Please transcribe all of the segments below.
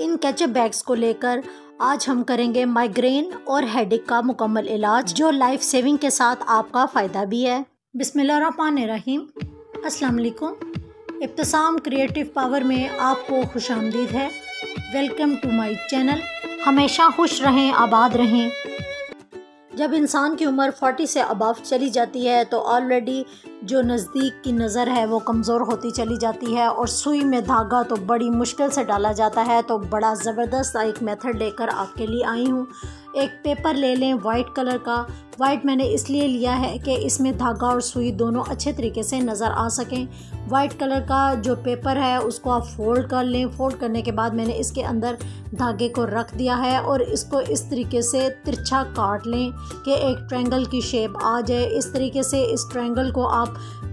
इन ketchup bags को लेकर आज हम करेंगे माइग्रेन और हेडेक का मुकम्मल इलाज, जो लाइफ सेविंग के साथ आपका फ़ायदा भी है। बिस्मिल्लाहिर्रहमानिर्रहीम। अस्सलाम वालेकुम। इब्तिसाम क्रिएटिव पावर में आपको खुशामदीद है। Welcome to my channel. हमेशा खुश रहें, आबाद रहें। जब इंसान की उम्र 40 से अबव चली जाती है तो ऑलरेडी जो नज़दीक की नज़र है वो कमज़ोर होती चली जाती है और सुई में धागा तो बड़ी मुश्किल से डाला जाता है। तो बड़ा ज़बरदस्त एक मेथड लेकर आपके लिए आई हूँ। एक पेपर ले लें वाइट कलर का। वाइट मैंने इसलिए लिया है कि इसमें धागा और सुई दोनों अच्छे तरीके से नज़र आ सकें। वाइट कलर का जो पेपर है उसको आप फोल्ड कर लें। फोल्ड करने के बाद मैंने इसके अंदर धागे को रख दिया है और इसको इस तरीके से तिरछा काट लें कि एक ट्रायंगल की शेप आ जाए। इस तरीके से इस ट्रायंगल को आप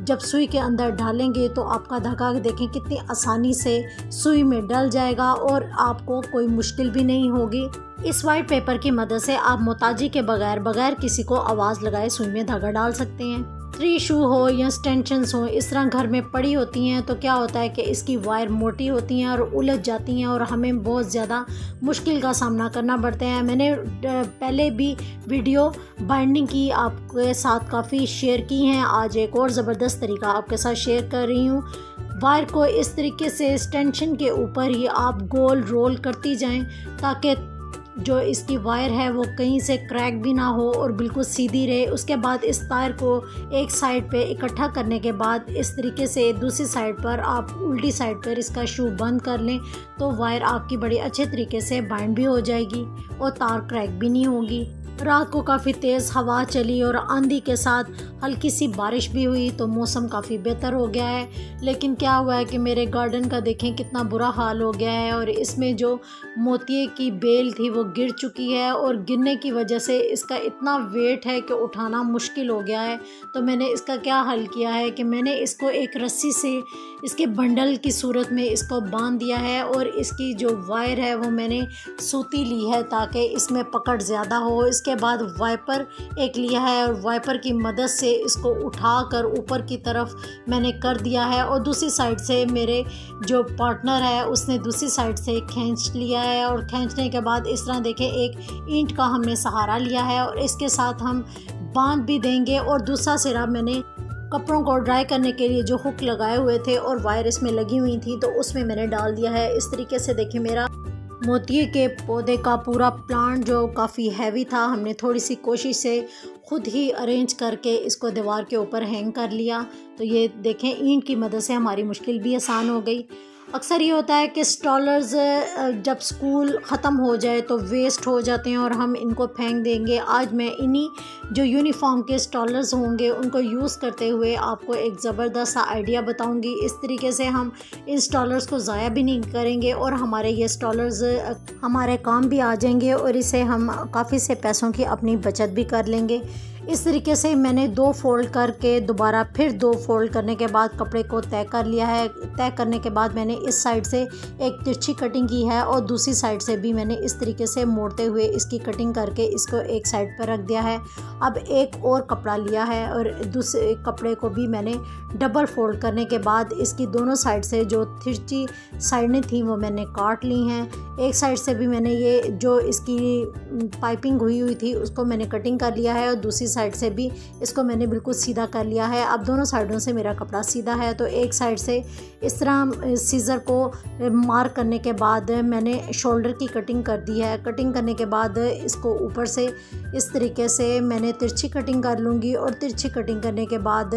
जब सुई के अंदर डालेंगे तो आपका धागा देखें कितनी आसानी से सुई में डल जाएगा और आपको कोई मुश्किल भी नहीं होगी। इस वाइट पेपर की मदद से आप मोहताजी के बगैर किसी को आवाज़ लगाए सुई में धागा डाल सकते हैं। 3 शू हो या स्टेंशंस हो, इस तरह घर में पड़ी होती हैं तो क्या होता है कि इसकी वायर मोटी होती हैं और उलझ जाती हैं और हमें बहुत ज़्यादा मुश्किल का सामना करना पड़ता है। मैंने पहले भी वीडियो बाइंडिंग की आपके साथ काफ़ी शेयर की हैं। आज एक और ज़बरदस्त तरीका आपके साथ शेयर कर रही हूँ। वायर को इस तरीके से स्टेंशन के ऊपर ही आप गोल रोल करती जाएं ताकि जो इसकी वायर है वो कहीं से क्रैक भी ना हो और बिल्कुल सीधी रहे। उसके बाद इस तार को एक साइड पे इकट्ठा करने के बाद इस तरीके से दूसरी साइड पर आप उल्टी साइड पर इसका शू बंद कर लें तो वायर आपकी बड़ी अच्छे तरीके से बाइंड भी हो जाएगी और तार क्रैक भी नहीं होगी। रात को काफ़ी तेज़ हवा चली और आंधी के साथ हल्की सी बारिश भी हुई तो मौसम काफ़ी बेहतर हो गया है। लेकिन क्या हुआ है कि मेरे गार्डन का देखें कितना बुरा हाल हो गया है और इसमें जो मोतिये की बेल थी वो गिर चुकी है और गिरने की वजह से इसका इतना वेट है कि उठाना मुश्किल हो गया है। तो मैंने इसका क्या हल किया है कि मैंने इसको एक रस्सी से इसके बंडल की सूरत में इसको बांध दिया है और इसकी जो वायर है वो मैंने सूती ली है ताकि इसमें पकड़ ज़्यादा हो। इसके बाद वाइपर एक लिया है और वाइपर की मदद से इसको उठाकर ऊपर की तरफ मैंने कर दिया है और दूसरी साइड से मेरे जो पार्टनर है उसने दूसरी साइड से खींच लिया है और खींचने के बाद इस तरह देखें एक ईंट का हमने सहारा लिया है और इसके साथ हम बांध भी देंगे। और दूसरा सिरा मैंने कपड़ों को ड्राई करने के लिए जो हुक लगाए हुए थे और वायर इसमें लगी हुई थी तो उसमें मैंने डाल दिया है। इस तरीके से देखिए मेरा मोतिये के पौधे का पूरा प्लांट जो काफ़ी हैवी था हमने थोड़ी सी कोशिश से खुद ही अरेंज करके इसको दीवार के ऊपर हैंग कर लिया। तो ये देखें ईंट की मदद से हमारी मुश्किल भी आसान हो गई। अक्सर ये होता है कि स्टॉलर्स जब स्कूल ख़त्म हो जाए तो वेस्ट हो जाते हैं और हम इनको फेंक देंगे। आज मैं इन्हीं जो यूनिफॉर्म के स्टॉलर्स होंगे उनको यूज़ करते हुए आपको एक ज़बरदस्त सा आइडिया बताऊंगी। इस तरीके से हम इन स्टॉलर्स को ज़ाया भी नहीं करेंगे और हमारे ये स्टॉलर्स हमारे काम भी आ जाएंगे और इसे हम काफ़ी से पैसों की अपनी बचत भी कर लेंगे। इस तरीके से मैंने 2 फोल्ड करके दोबारा फिर 2 फोल्ड करने के बाद कपड़े को तय कर लिया है। तय करने के बाद मैंने इस साइड से एक तिरछी कटिंग की है और दूसरी साइड से भी मैंने इस तरीके से मोड़ते हुए इसकी कटिंग करके इसको एक साइड पर रख दिया है। अब एक और कपड़ा लिया है और दूसरे कपड़े को भी मैंने डबल फोल्ड करने के बाद इसकी दोनों साइड से जो तिरछी साइडें थी वो मैंने काट ली हैं। एक साइड से भी मैंने ये जो इसकी पाइपिंग हुई थी उसको मैंने कटिंग कर लिया है और दूसरी साइड से भी इसको मैंने बिल्कुल सीधा कर लिया है। अब दोनों साइडों से मेरा कपड़ा सीधा है तो एक साइड से इस तरह सीज़र को मार्क करने के बाद मैंने शोल्डर की कटिंग कर दी है। कटिंग करने के बाद इसको ऊपर से इस तरीके से मैंने तिरछी कटिंग कर लूँगी और तिरछी कटिंग करने के बाद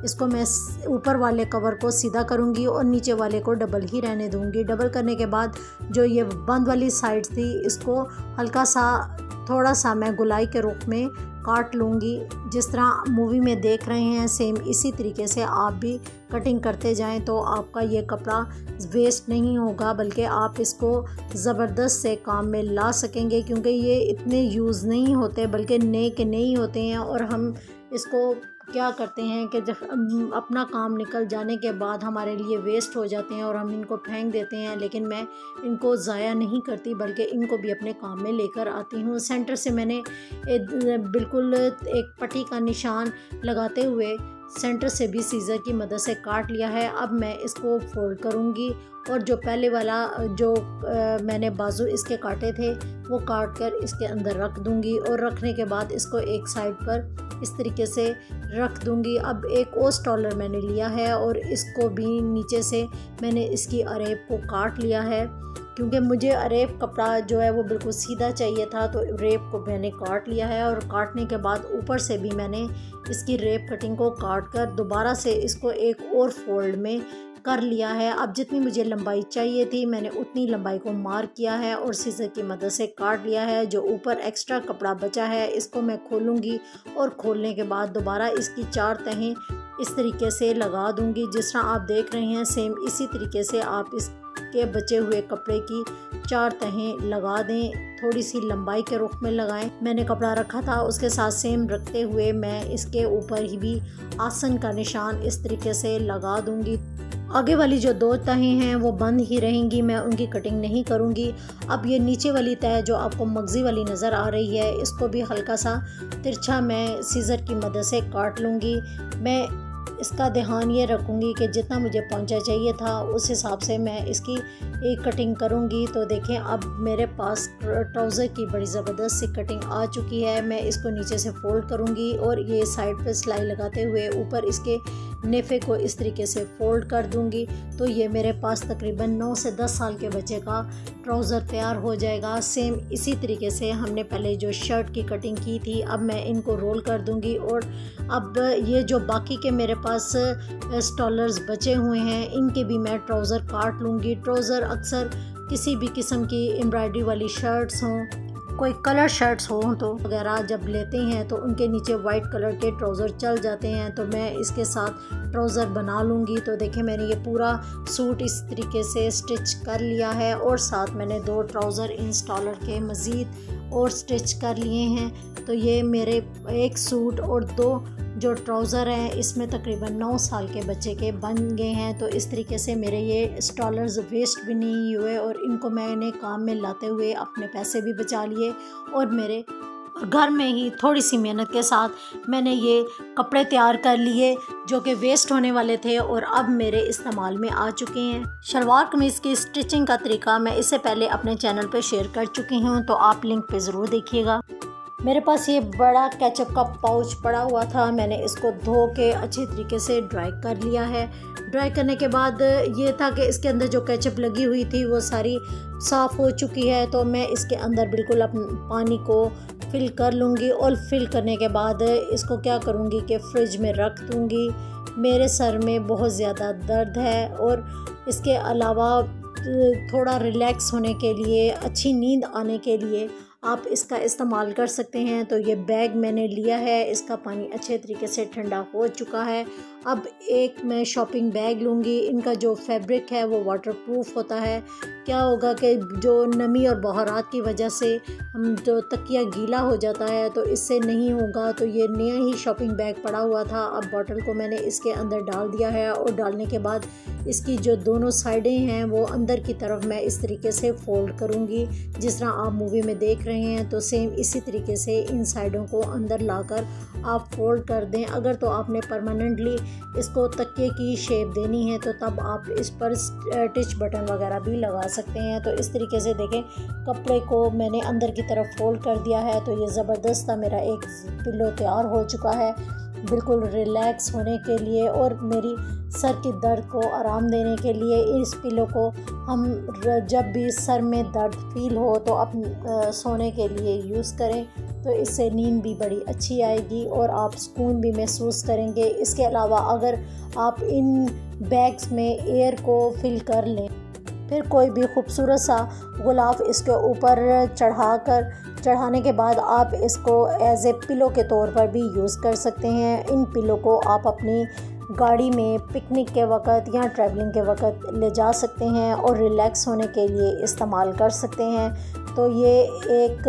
इसको मैं ऊपर वाले कवर को सीधा करूँगी और नीचे वाले को डबल ही रहने दूँगी। डबल करने के बाद जो ये बंद वाली साइड थी इसको हल्का सा थोड़ा सा मैं गुलाई के रुख में काट लूँगी। जिस तरह मूवी में देख रहे हैं सेम इसी तरीके से आप भी कटिंग करते जाएं तो आपका ये कपड़ा वेस्ट नहीं होगा बल्कि आप इसको ज़बरदस्त से काम में ला सकेंगे क्योंकि ये इतने यूज़ नहीं होते बल्कि नए के नए होते हैं और हम इसको क्या करते हैं कि जब अपना काम निकल जाने के बाद हमारे लिए वेस्ट हो जाते हैं और हम इनको फेंक देते हैं, लेकिन मैं इनको ज़ाया नहीं करती बल्कि इनको भी अपने काम में लेकर आती हूँ। सेंटर से मैंने बिल्कुल एक पट्टी का निशान लगाते हुए सेंटर से भी सीज़र की मदद से काट लिया है। अब मैं इसको फोल्ड करूँगी और जो पहले वाला जो मैंने बाजू इसके काटे थे वो काट कर इसके अंदर रख दूँगी और रखने के बाद इसको एक साइड पर इस तरीके से रख दूँगी। अब एक और स्टॉलर मैंने लिया है और इसको भी नीचे से मैंने इसकी अरेब को काट लिया है, क्योंकि मुझे अरेब कपड़ा जो है वो बिल्कुल सीधा चाहिए था, तो रेप को मैंने काट लिया है। और काटने के बाद ऊपर से भी मैंने इसकी रेप कटिंग को काट कर दोबारा से इसको एक और फोल्ड में कर लिया है। अब जितनी मुझे लंबाई चाहिए थी मैंने उतनी लंबाई को मार्क किया है और सीज़र की मदद से काट लिया है। जो ऊपर एक्स्ट्रा कपड़ा बचा है इसको मैं खोलूँगी और खोलने के बाद दोबारा इसकी 4 तहें इस तरीके से लगा दूँगी। जिस तरह आप देख रहे हैं सेम इसी तरीके से आप इसके बचे हुए कपड़े की 4 तहें लगा दें, थोड़ी सी लंबाई के रुख में लगाएं। मैंने कपड़ा रखा था उसके साथ सेम रखते हुए मैं इसके ऊपर ही भी आसन का निशान इस तरीके से लगा दूँगी। आगे वाली जो 2 तहें हैं वो बंद ही रहेंगी, मैं उनकी कटिंग नहीं करूँगी। अब ये नीचे वाली तह जो आपको मगज़ी वाली नज़र आ रही है इसको भी हल्का सा तिरछा मैं सीज़र की मदद से काट लूँगी। मैं इसका ध्यान ये रखूँगी कि जितना मुझे पहुँचा चाहिए था उस हिसाब से मैं इसकी एक कटिंग करूँगी। तो देखें अब मेरे पास ट्राउज़र की बड़ी ज़बरदस्त सी कटिंग आ चुकी है। मैं इसको नीचे से फोल्ड करूँगी और ये साइड पे सिलाई लगाते हुए ऊपर इसके नेफे को इस तरीके से फोल्ड कर दूँगी। तो ये मेरे पास तकरीबन 9 से 10 साल के बच्चे का ट्राउज़र तैयार हो जाएगा। सेम इसी तरीके से हमने पहले जो शर्ट की कटिंग की थी अब मैं इनको रोल कर दूँगी। और अब ये जो बाकी के मेरे पास स्टॉलर्स बचे हुए हैं इनके भी मैं ट्राउज़र काट लूँगी। ट्राउज़र अक्सर किसी भी किस्म की एम्ब्रॉयडरी वाली शर्ट्स हों, कोई कलर शर्ट्स हों तो वगैरह जब लेते हैं तो उनके नीचे वाइट कलर के ट्राउज़र चल जाते हैं, तो मैं इसके साथ ट्राउज़र बना लूँगी। तो देखें मैंने ये पूरा सूट इस तरीके से स्टिच कर लिया है और साथ मैंने 2 ट्राउज़र इन स्टॉलर के मज़ीद और स्टिच कर लिए हैं। तो ये मेरे एक सूट और 2 जो ट्राउज़र हैं इसमें तकरीबन 9 साल के बच्चे के बन गए हैं। तो इस तरीके से मेरे ये स्टॉलर्स वेस्ट भी नहीं हुए और इनको मैंने काम में लाते हुए अपने पैसे भी बचा लिए और मेरे घर में ही थोड़ी सी मेहनत के साथ मैंने ये कपड़े तैयार कर लिए जो कि वेस्ट होने वाले थे और अब मेरे इस्तेमाल में आ चुके हैं। शलवार कमीज़ की स्टिचिंग का तरीका मैं इससे पहले अपने चैनल पे शेयर कर चुकी हूँ, तो आप लिंक पे ज़रूर देखिएगा। मेरे पास ये बड़ा केचप का पाउच पड़ा हुआ था, मैंने इसको धो के अच्छे तरीके से ड्राई कर लिया है। ड्राई करने के बाद ये था कि इसके अंदर जो केचप लगी हुई थी वो सारी साफ़ हो चुकी है। तो मैं इसके अंदर बिल्कुल अपने पानी को फिल कर लूँगी और फिल करने के बाद इसको क्या करूँगी कि फ्रिज में रख दूँगी। मेरे सर में बहुत ज़्यादा दर्द है और इसके अलावा थोड़ा रिलैक्स होने के लिए, अच्छी नींद आने के लिए आप इसका इस्तेमाल कर सकते हैं। तो ये बैग मैंने लिया है, इसका पानी अच्छे तरीके से ठंडा हो चुका है। अब एक मैं शॉपिंग बैग लूँगी। इनका जो फैब्रिक है वो वाटरप्रूफ होता है। क्या होगा कि जो नमी और बहरात की वजह से हम जो तकिया गीला हो जाता है तो इससे नहीं होगा। तो ये नया ही शॉपिंग बैग पड़ा हुआ था। अब बॉटल को मैंने इसके अंदर डाल दिया है और डालने के बाद इसकी जो दोनों साइडें हैं वो अंदर की तरफ मैं इस तरीके से फोल्ड करूँगी, जिस तरह आप मूवी में देख रहे हैं। तो सेम इसी तरीके से इन साइडों को अंदर लाकर आप फोल्ड कर दें। अगर तो आपने परमानेंटली इसको तकिए की शेप देनी है तो तब आप इस पर स्टिच बटन वगैरह भी लगा सकते हैं। तो इस तरीके से देखें कपड़े को मैंने अंदर की तरफ फोल्ड कर दिया है। तो ये ज़बरदस्त सा मेरा एक पिलो तैयार हो चुका है बिल्कुल रिलैक्स होने के लिए और मेरी सर की दर्द को आराम देने के लिए। इस पिलो को हम जब भी सर में दर्द फील हो तो आप सोने के लिए यूज़ करें, तो इससे नींद भी बड़ी अच्छी आएगी और आप सुकून भी महसूस करेंगे। इसके अलावा अगर आप इन बैग्स में एयर को फिल कर लें, फिर कोई भी खूबसूरत सा गुलाब इसके ऊपर चढ़ाने के बाद आप इसको एज ए पिलो के तौर पर भी यूज़ कर सकते हैं। इन पिलो को आप अपनी गाड़ी में पिकनिक के वक़्त या ट्रैवलिंग के वक़्त ले जा सकते हैं और रिलैक्स होने के लिए इस्तेमाल कर सकते हैं। तो ये एक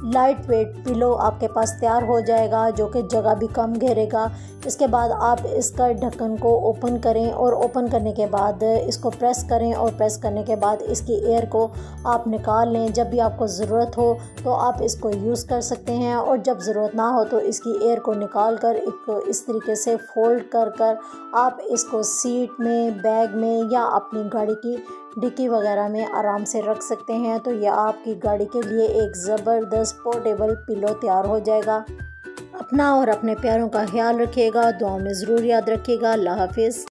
लाइट वेट पिलो आपके पास तैयार हो जाएगा, जो कि जगह भी कम घेरेगा। इसके बाद आप इसका ढक्कन को ओपन करें और ओपन करने के बाद इसको प्रेस करें और प्रेस करने के बाद इसकी एयर को आप निकाल लें। जब भी आपको ज़रूरत हो तो आप इसको यूज़ कर सकते हैं, और जब ज़रूरत ना हो तो इसकी एयर को निकाल कर इस तरीके से फोल्ड कर आप इसको सीट में, बैग में या अपनी गाड़ी की डिक्की वगैरह में आराम से रख सकते हैं। तो यह आपकी गाड़ी के लिए एक ज़बरदस्त पोर्टेबल पिलो तैयार हो जाएगा। अपना और अपने प्यारों का ख्याल रखिएगा, दुआ में ज़रूर याद रखिएगा। अल्लाह हाफिज़।